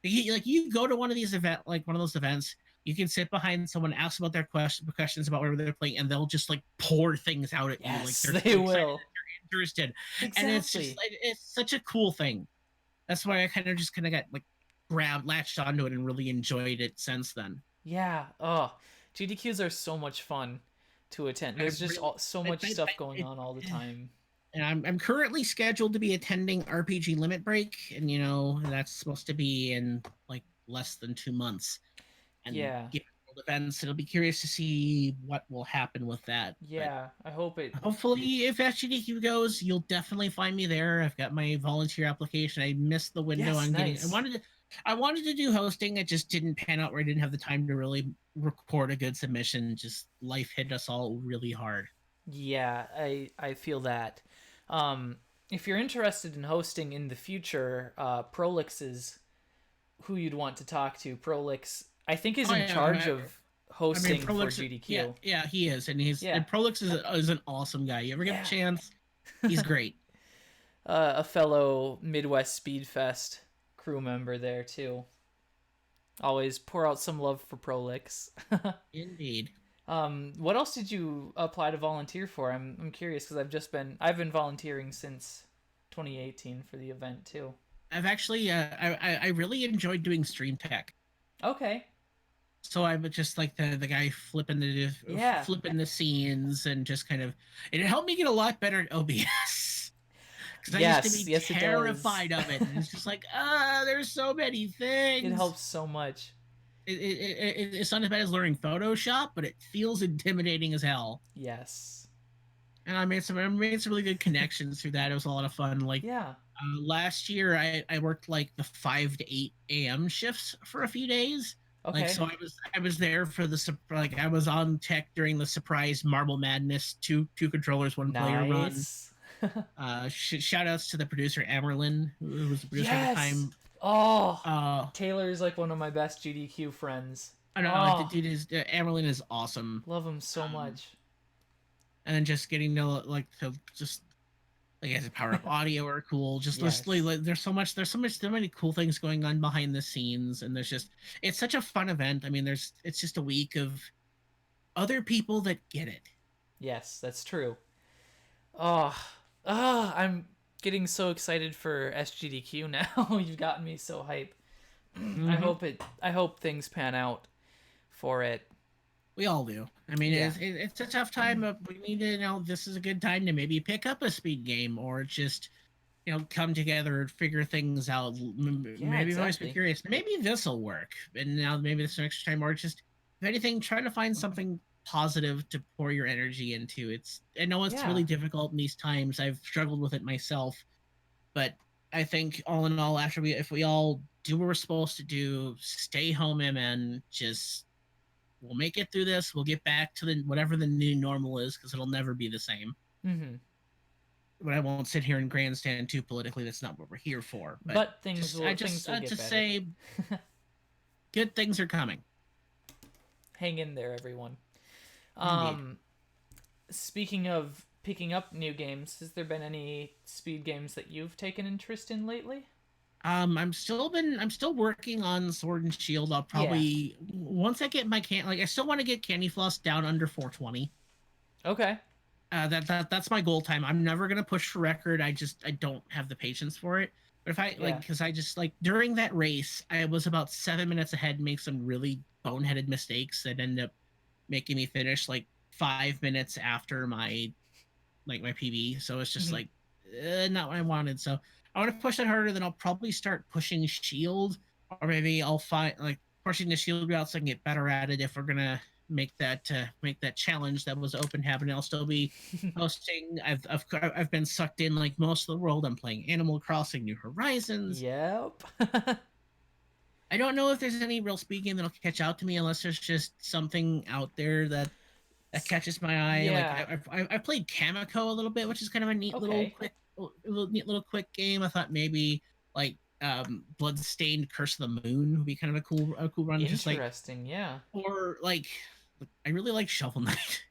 you go to one of these one of those events, you can sit behind someone, ask about their questions about whatever they're playing, and they'll just like pour things out at you, like Yes, they're they so excited will. that they're interested, and it's just Exactly. like it's such a cool thing. That's why I kind of got like latched onto it and really enjoyed it since then. Yeah. Oh, GDQs are so much fun to attend. I There's just really, so I, much I, stuff going it, on all the time. and I'm currently scheduled to be attending RPG Limit Break, and that's supposed to be in like less than 2 months. And Yeah. given world events, it'll be curious to see what will happen with that. But Yeah. I hope it. hopefully, if SGDQ goes, you'll definitely find me there. I've got my volunteer application. I missed the window. Yes, I'm getting. nice. I wanted to do hosting. It just didn't pan out where I didn't have the time to really record a good submission. Just life hit us all really hard. Yeah, I feel that. Um, if you're interested in hosting in the future, Prolix is who you'd want to talk to. Prolix, I think, is Oh in charge yeah, of I mean, hosting for Prolix, yeah, GDQ. yeah, he is, and Yeah, Prolix is an awesome guy. You ever get the yeah. chance, he's great. A fellow Midwest Speedfest crew member there too. Always pour out some love for Prolix. Indeed. What else did you apply to volunteer for? I'm curious because I've been volunteering since 2018 for the event too. I've actually, I really enjoyed doing stream tech. Okay. So I'm just like the guy Yeah. flipping the scenes and just kind of, it helped me get a lot better at OBS because I used to Yes. be Yes, it does. terrified of it, and it's just like, there's so many It things. helps so much. It's not as bad as learning Photoshop, but it feels intimidating as hell. Yes. And I made some really good connections through that. It was a lot of fun. Like Yeah. last year, I worked like the 5 to 8 a.m. shifts for a few days. Like Okay. so, I was there for like I was on tech during the surprise Marble Madness two controllers one player run. Nice. Shout outs to the producer Amerlin, who was the producer at the Yes. time. Oh, Uh, Taylor is like one of my best GDQ friends. I don't know, Oh, dude is Amerlin is awesome. love him so Um, much. and then just getting to like to just like his power up audio are cool. Just Yes. like so many cool things going on behind the scenes, and there's just it's such a fun event. I mean, it's just a week of other people that get it. Yes, that's true. Oh, I'm getting so excited for SGDQ now. You've gotten me so hype. Hmm. I hope things pan out for it. We all do. I mean, Yeah. it's a tough time, but we need to this is a good time to maybe pick up a speed game or just come together and figure things out. Yeah, Maybe I've always been exactly. curious. Maybe this will work, and now maybe this next time, or just if anything, trying to find something positive to pour your energy into. I know it's Yeah. really difficult in these times. I've struggled with it myself, but I think all in all, if we all do what we're supposed to do, stay home, and just we'll make it through this. We'll get back to the whatever the new normal is because it'll never be the same. Mhm. But I won't sit here and grandstand too politically. That's not what we're here for. But But things will I get just better. say good things are coming. Hang in there, everyone. Indeed. Um, Speaking of picking up new games, has there been any speed games that you've taken interest in lately? I'm still working on Sword and Shield. I'll Yeah. probably once I get my I still want to get Candy Floss down under 420. Okay. That's my goal time. I'm never gonna push for record. I don't have the patience for it. But if I Yeah. because I just like during that race, I was about 7 minutes ahead, and make some really boneheaded mistakes that end up making me finish like 5 minutes after my PB. So it's just Mhm. like not what I wanted. So I want to push that harder. Then I'll probably start pushing Shield, or maybe I'll find like pushing the Shield route so I can get better at it. If we're gonna make that challenge that was open happening, I'll still be hosting. I've been sucked in like most of the world. I'm playing Animal Crossing New Horizons. Yep. I don't know if there's any real speed game that'll catch out to me unless there's just something out there that catches my eye. Like Yeah. I played Kamiko a little bit, which is kind of a neat little Okay. quick, neat little quick game. I thought maybe like Bloodstained Curse of the Moon would be kind of a cool run. Just like Interesting. Yeah. or like I really like Shovel Knight.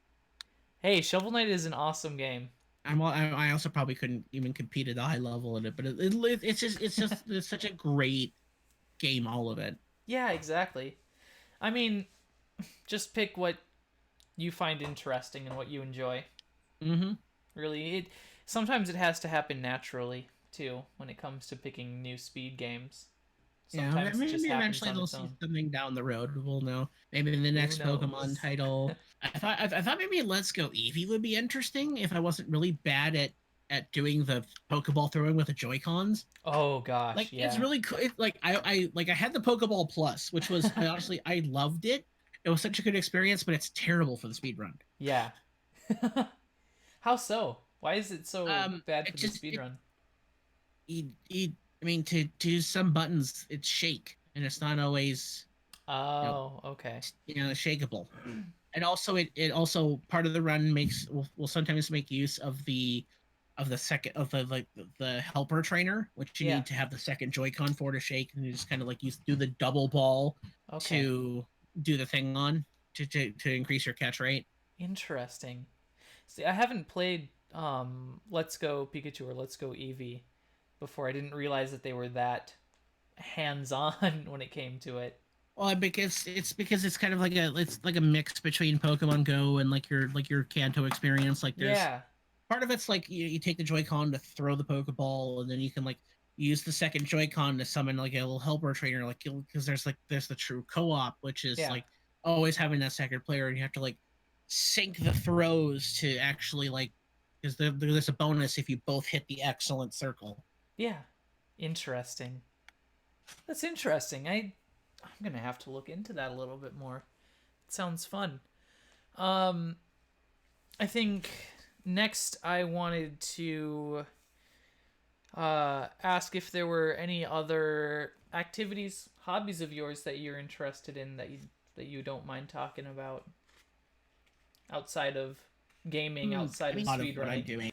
Hey, Shovel Knight is an awesome game. I also probably couldn't even compete at a high level in it, but it's such a great game, all of it. Yeah, exactly. I mean, just pick what you find interesting and what you enjoy. Mm-hmm. Really, it sometimes it has to happen naturally too when it comes to picking new speed games. Yeah, Sometimes it just maybe happens eventually on they'll its see own. something down the road. We'll know. Maybe in the Who next Pokemon knows? title. I thought maybe Let's Go Eevee would be interesting if I wasn't really bad at doing the Pokeball throwing with the Joy Cons. Oh gosh, Like it's yeah. really cool. I had the Pokeball Plus, which was I honestly I loved it. It was such a good experience, but it's terrible for the speed run. Yeah. How so? Why is it so bad It for the just speed run? I mean to do some buttons it's shake and it's not always you know Oh, okay. shakeable. And also it also part of the run will sometimes make use of the second of the like the helper trainer, which you Yeah. need to have the second Joy-Con for to shake, and you just kind of like do the double ball Okay. to do the thing on to increase your catch rate. Interesting. See, I haven't played Let's Go Pikachu or Let's Go Eevee before. I didn't realize that they were that hands-on when it came to it. Well, because it's kind of like it's like a mix between Pokemon Go and like your Kanto experience. Like there's Yeah. part of it's like you take the Joy-Con to throw the Pokeball, and then you can like use the second Joy-Con to summon like a little helper trainer, like because there's the true co-op, which is Yeah. like always having that second player, and you have to like sync the throws to actually like because there's a bonus if you both hit the excellent circle. Yeah. Interesting. That's interesting. I'm gonna have to look into that a little bit more. It sounds fun. Um, I think next I wanted to ask if there were any other activities, hobbies of yours that you're interested in that you don't mind talking about outside of gaming, outside I of mean, a lot of what I'm speedrunning. doing.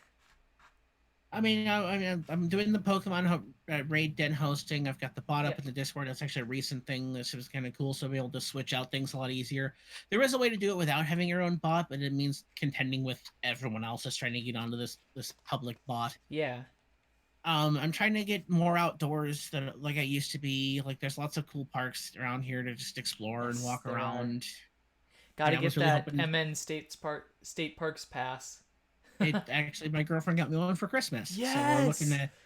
I'm doing the raid den hosting. I've got the bot Yeah. up in the Discord. That's actually a recent thing. This was kind of cool, so I'll be able to switch out things a lot easier. There is a way to do it without having your own bot, but it means contending with everyone else that's trying to get onto this public bot. Yeah. I'm trying to get more outdoors that like I used to be. Like there's lots of cool parks around here to just explore and Yes, walk there are. around. Got And to I was get really that hoping MN State Parks pass. it actually my girlfriend got me one for Christmas. So Yes.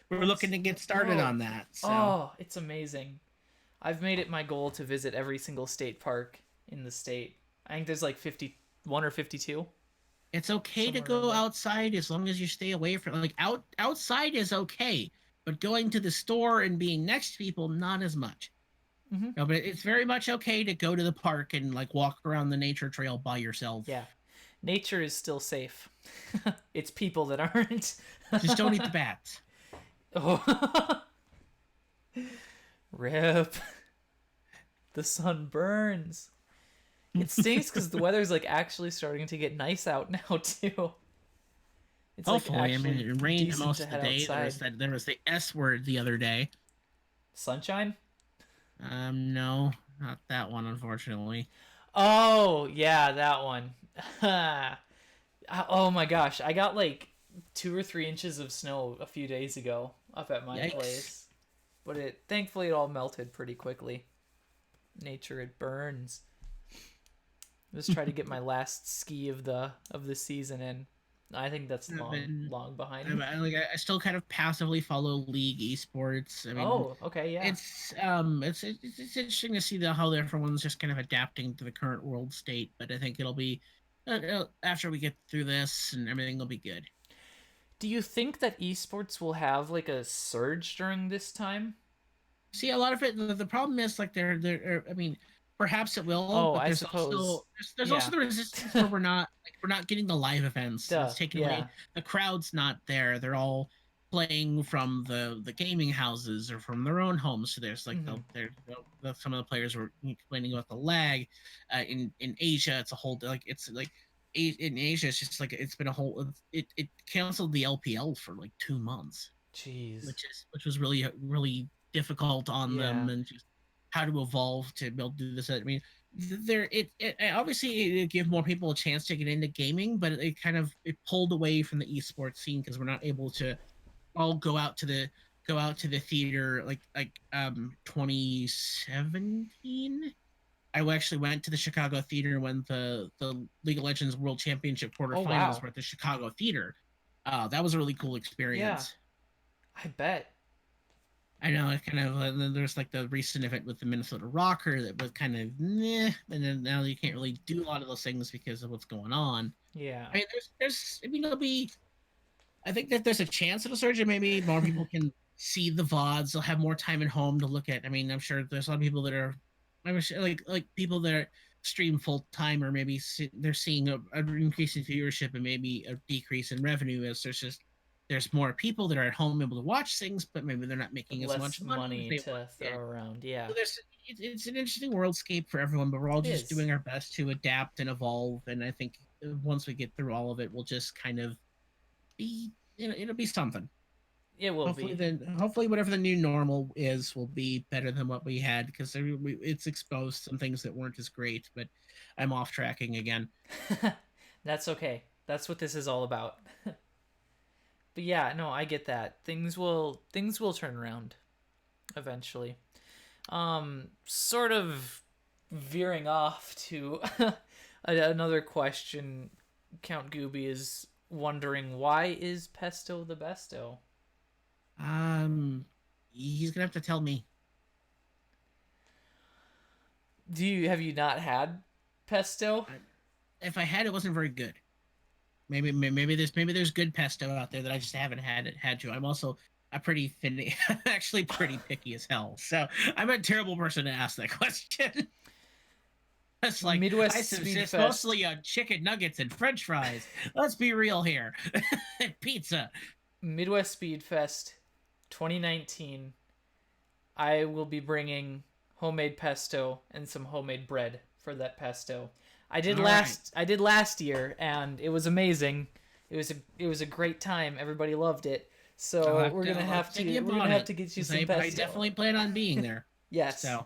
we're looking Let's to get started go. on that. So Oh, it's amazing. I've made it my goal to visit every single state park in the state. I think there's like 51 or 52, it's okay to somewhere around go there. outside as long as you stay away from like outside is okay, but going to the store and being next to people not as much. Hmm. No, but it's very much okay to go to the park and like walk around the nature trail by yourself. Yeah. Nature is still safe. It's people that aren't. Just don't eat the bats. Oh. Rip. The sun burns. It stinks because the weather's like actually starting to get nice out now too. It's like Hopefully, I mean actually it rained decent most to of the head day. outside. There was the S word the other day. Sunshine? No, not that one, unfortunately. Oh, yeah, that one. Oh my gosh, I got like 2 or 3 inches of snow a few days ago up at my Yikes. place. But it thankfully it all melted pretty quickly. Nature it burns. Just try to get my last ski of the season in. I think that's I've long been long behind me. I still kind of passively follow League esports. I mean, Oh, okay, yeah. it's interesting to see how everyone's just kind of adapting to the current world state. But I think it'll be after we get through this and everything will be good. Do you think that esports will have like a surge during this time? See, a lot of it. The problem is like I mean, perhaps it will, Oh, but I suppose. there's also Yeah. the resistance where we're not getting the live events. Duh. It's taken away. Yeah. The crowd's not there. They're all playing from the gaming houses or from their own homes. So there's like Hmm. some of the players were complaining about the lag. In Asia, it's a whole like it's like in Asia, it's just like it's been a whole. It canceled the LPL for like 2 months, Jeez. which was really difficult on Yeah. them and just how to evolve to be able to do this. I mean, it obviously it give more people a chance to get into gaming, but it kind of it pulled away from the esports scene because we're not able to all go out to the theater like 2017. I actually went to the Chicago theater when the League of Legends World Championship Oh quarterfinals wow. were at the Chicago theater. That was a really cool Yeah. experience. I bet. I know it kind of then there's like the recent event with the Minnesota Rocker that was kind of meh, and then now you can't really do a lot of those things because of what's going on. Yeah. I mean, there's I mean it'll be I think that there's a chance it'll surge and maybe more people can see the VODs. They'll have more time at home to look at. I mean, I'm sure there's a lot of people that are I'm sure like people that stream full time or maybe they're seeing an increase in viewership and maybe a decrease in revenue as there's more people that are at home able to watch things, but maybe they're not making as Less much money as money they want. to Yeah. throw around. Yeah. So it's an interesting worldscape for everyone, but we're all It just is. doing our best to adapt and evolve. And I think once we get through all of it, we'll just kind of be it'll be something. It will be. Hopefully whatever the new normal is will be better than what we had because it's exposed some things that weren't as great. But I'm off tracking again. That's okay. That's what this is all about. But yeah, no, I get that. Things will turn around eventually. Sort of veering off to another question. Count Gooby is wondering, why is pesto the besto? Um, he's gonna have to tell me. Have you not had pesto? If I had, it wasn't very good. Maybe there's good pesto out there that I just haven't had to. I'm also a pretty thin, actually pretty picky as hell. So I'm a terrible person to ask that question. It's like I Midwest subsist Speedfest. mostly on chicken nuggets and French fries. Let's be real here, and pizza. Midwest Speedfest 2019. I will be bringing homemade pesto and some homemade bread for that pesto. All right. I did last year and it was amazing. It was a great time. Everybody loved it. So we're gonna I'll have take to you we're up gonna on have it, to get you 'cause some I pesto. definitely plan on being there. Yes. So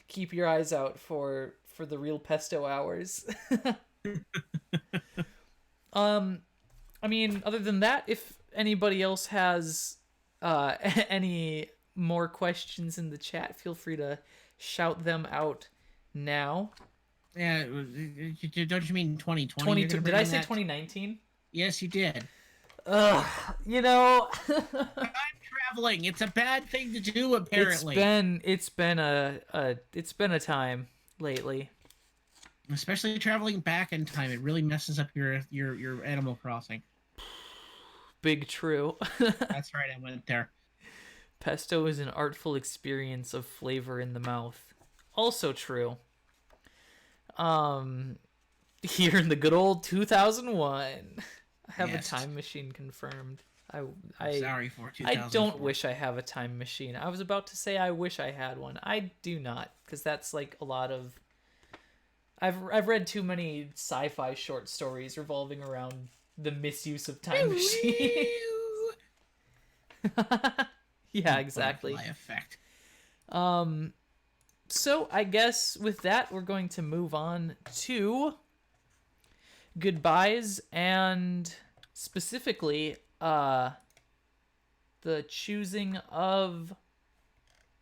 Keep your eyes out for the real pesto hours. um, I mean, other than that, if anybody else has any more questions in the chat, feel free to shout them out now. yeah, don't you mean 2020? 20, You're gonna did bring I in say that? 2019? Yes, you did. Ugh, you know, Time traveling. It's a bad thing to do, it's apparently. been a time lately. Especially traveling back in time. It really messes up your Animal Crossing. Big true. That's right, I went there. Pesto is an artful experience of flavor in the mouth. Also true. Um, here in the good old 2001, I have Yes. a time machine confirmed. I'm sorry for I 2004. don't wish I have a time machine. I was about to say I wish I had one. I do not, because that's like a lot of. I've read too many sci-fi short stories revolving around the misuse of time machine. Yeah, exactly. Butterfly effect. So I guess with that we're going to move on to goodbyes and specifically the choosing of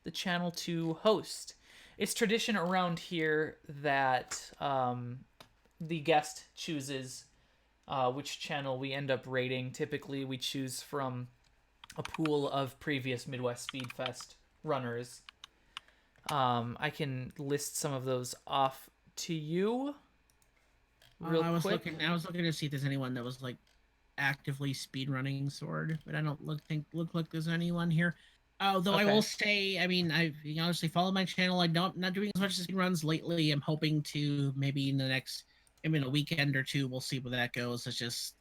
the channel to host. It's tradition around here that the guest chooses which channel we end up rating. Typically we choose from a pool of previous Midwest Speedfest runners. I can list some of those off to you real I was quick. looking to see if there's anyone that was like actively speedrunning Sword, but I don't look like there's anyone here. Though I Okay. will say, I mean, I honestly follow my channel. Not doing as much speedruns lately. I'm hoping to maybe in the next, maybe in a weekend or two, we'll see where that goes. It's just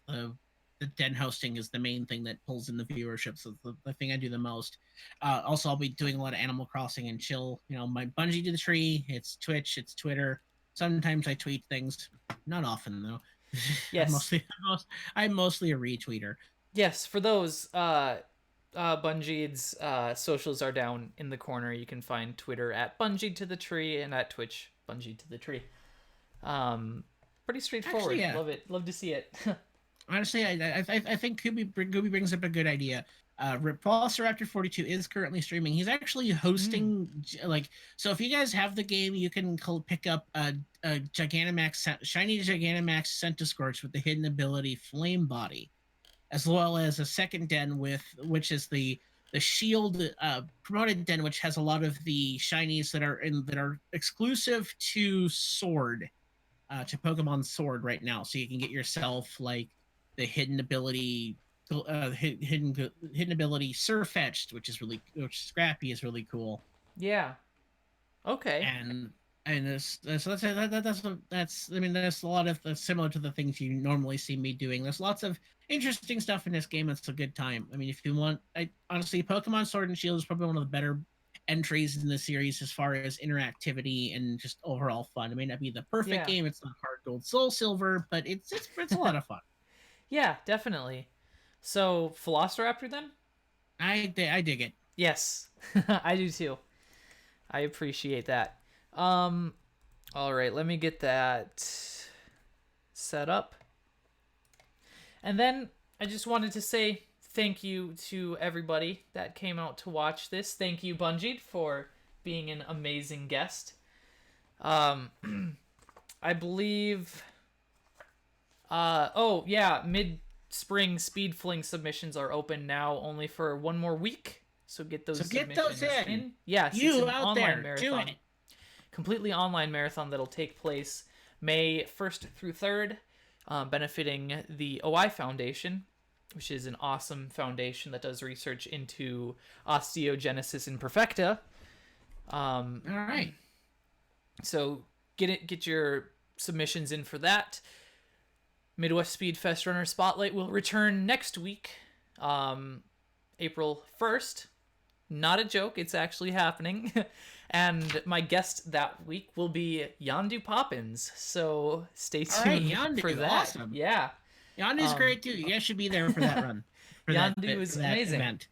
the den hosting is the main thing that pulls in the viewership. So the thing I do the most. Also, I'll be doing a lot of Animal Crossing and chill. You know, my Bungied2thetree. It's Twitch. It's Twitter. Sometimes I tweet things. Not often though. Yes. I'm mostly a retweeter. Yes, for those Bungied's socials are down in the corner. You can find Twitter at Bungied2thetree and at Twitch Bungied2thetree. Pretty straightforward. Actually, yeah. Love it. Love to see it. Honestly, I think Gooby brings up a good idea. Velociraptor 42 is currently streaming. He's actually hosting like, so if you guys have the game, you can pick up a Gigantamax shiny Gigantamax Centiskorch with the hidden ability Flame Body, as well as a second den which is the shield promoted den, which has a lot of the shinies that are exclusive to Sword, to Pokemon Sword right now. So you can get yourself like the hidden ability, hidden ability Surfetched, which Scrappy is really cool. Yeah. Okay. And so that's I mean, there's a lot of similar to the things you normally see me doing. There's lots of interesting stuff in this game. It's a good time. I mean, if you want, honestly, Pokemon Sword and Shield is probably one of the better entries in the series as far as interactivity and just overall fun. It may not be the perfect game. It's not Heart Gold Soul Silver, but it's a lot of fun. Yeah, definitely. So Velociraptor then? I dig it. Yes, I do too. I appreciate that. All right, let me get that set up. And then I just wanted to say thank you to everybody that came out to watch this. Thank you, Bungied, for being an amazing guest. I believe... oh, yeah, mid-spring Speed Fling submissions are open now only for one more week. So get those submissions in. Yes, you it's an out online there, marathon. do it. Completely online marathon that'll take place May 1st through 3rd, benefiting the OI Foundation, which is an awesome foundation that does research into osteogenesis imperfecta. All right. So get your submissions in for that. Midwest Speed Fest Runner Spotlight will return next week, April 1st. Not a joke, it's actually happening. And my guest that week will be Yondu Poppins, so stay tuned Yondu, for that. awesome. Yeah. Yondu's great too. You guys should be there for that run. for that Yandu is for that amazing. event.